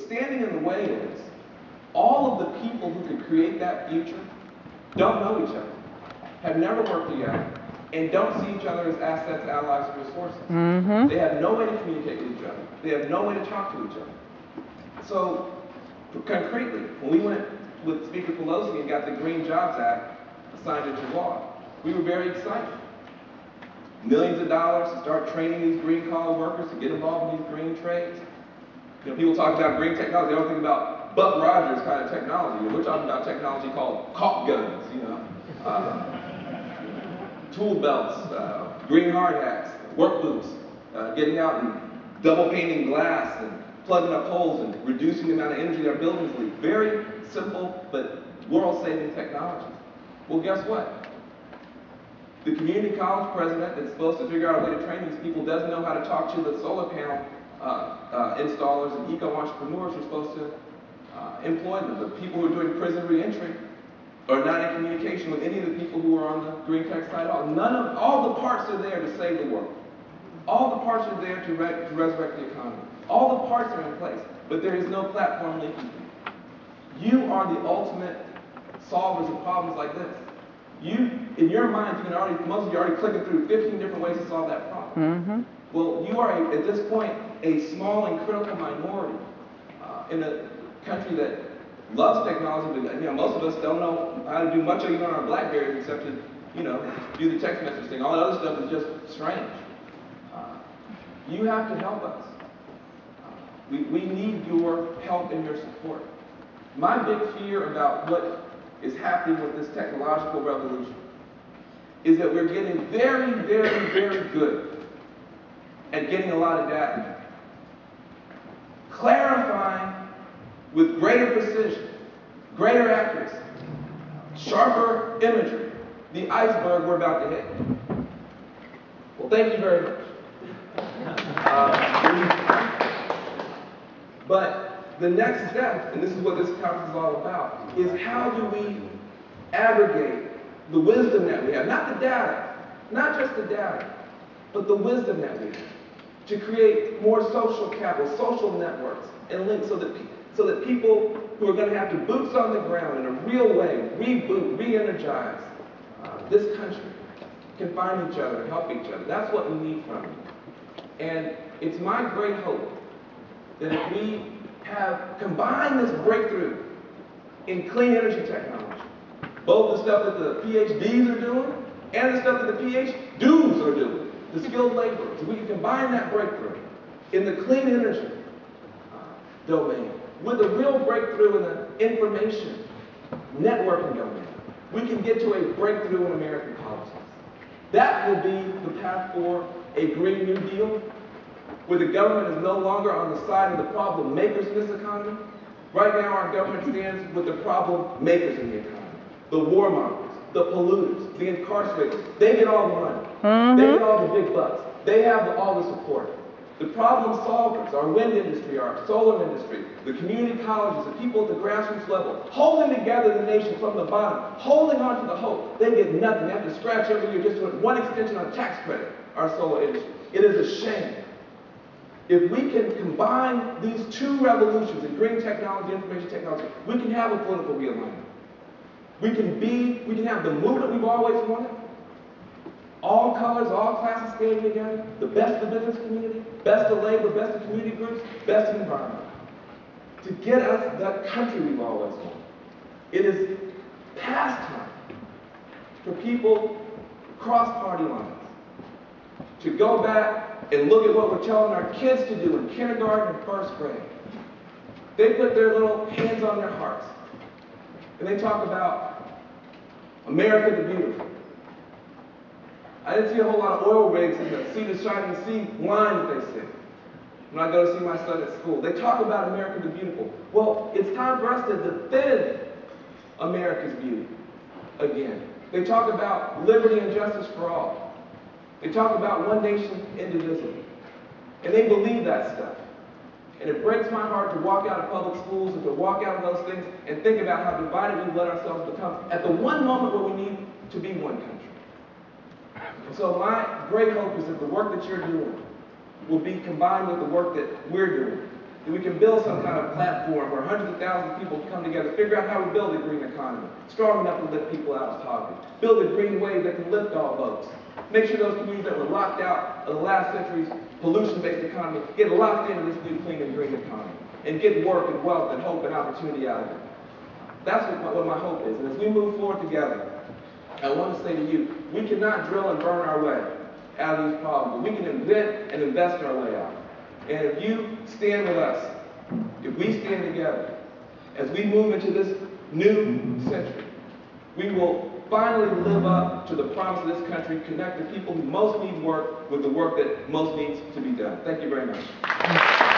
What's standing in the way is all of the people who could create that future don't know each other, have never worked together, and don't see each other as assets, allies, or resources. They have no way to communicate with each other. They have no way to talk to each other. So, concretely, when we went with Speaker Pelosi and got the Green Jobs Act signed into law, we were very excited. Millions of dollars to start training these green-collar workers to get involved in these green trades. You know, people talk about green technology, they don't think about Buck Rogers kind of technology. We're talking about technology called caulk guns, you know, tool belts, green hard hats, work boots, getting out and double painting glass and plugging up holes and reducing the amount of energy our buildings leak. Very simple but world-saving technology. Well, guess what? The community college president that's supposed to figure out a way to train these people doesn't know how to talk to the solar panel installers and eco-entrepreneurs who are supposed to employ them. The people who are doing prison reentry are not in communication with any of the people who are on the green tech side at all. All the parts are there to save the world. All the parts are there to resurrect the economy. All the parts are in place, but there is no platform linking them. You are the ultimate solvers of problems like this. In your mind, most of you are already clicking through 15 different ways to solve that problem. Well, you are, at this point, a small and critical minority in a country that loves technology, but most of us don't know how to do much of it on our BlackBerries except to, do the text message thing. All that other stuff is just strange. You have to help us. We need your help and your support. My big fear about what is happening with this technological revolution is that we're getting very, very, very good at getting a lot of data, clarifying with greater precision, greater accuracy, sharper imagery, the iceberg we're about to hit. Well, thank you very much. But the next step, and this is what this conference is all about, is how do we aggregate the wisdom that we have, not the data, not just the data, but the wisdom that we have, to create more social capital, social networks, and links so that people who are going to have to boots on the ground in a real way, reboot, re-energize this country, can find each other and help each other. That's what we need from you. And it's my great hope that if we have combined this breakthrough in clean energy technology, both the stuff that the PhDs are doing and the stuff that the PhDs are doing, the skilled laborers, if we can combine that breakthrough in the clean energy domain with a real breakthrough in the information networking domain, we can get to a breakthrough in American politics. That will be the path for a Green New Deal, where the government is no longer on the side of the problem makers in this economy. Right now, our government stands with the problem makers in the economy. The warmongers, the polluters, the incarcerated. They get all the money. They get all the big bucks. They have all the support. The problem solvers, our wind industry, our solar industry, the community colleges, the people at the grassroots level, holding together the nation from the bottom, holding on to the hope. They get nothing. They have to scratch every year just to one extension on tax credit, our solar industry. It is a shame. If we can combine these two revolutions in green technology, information technology, we can have a political realignment. We can have the movement we've always wanted. All colors, all classes skating together, the best of the business community, best of labor, best of community groups, best of environment. To get us that country we've always wanted. It is past time for people across party lines to go back and look at what we're telling our kids to do in kindergarten and first grade. They put their little hands on their hearts and they talk about America the Beautiful. I didn't see a whole lot of oil rigs in the Sea to Shining Sea line that they sing when I go to see my son at school. They talk about America the Beautiful. Well, it's time for us to defend America's beauty again. They talk about liberty and justice for all. They talk about one nation, indivisible. And they believe that stuff. And it breaks my heart to walk out of public schools and to walk out of those things and think about how divided we've let ourselves become at the one moment where we need to be one country. And so my great hope is that the work that you're doing will be combined with the work that we're doing that we can build some kind of platform where hundreds of thousands of people can come together, figure out how we build a green economy, strong enough to lift people out of poverty, build a green wave that can lift all boats, make sure those communities that were locked out of the last century's pollution-based economy get locked into this new clean and green economy, and get work and wealth and hope and opportunity out of it. That's what my hope is. And as we move forward together, I want to say to you, we cannot drill and burn our way out of these problems, but we can invent and invest our way out. And if you stand with us, if we stand together, as we move into this new century, we will finally live up to the promise of this country, connect the people who most need work with the work that most needs to be done. Thank you very much.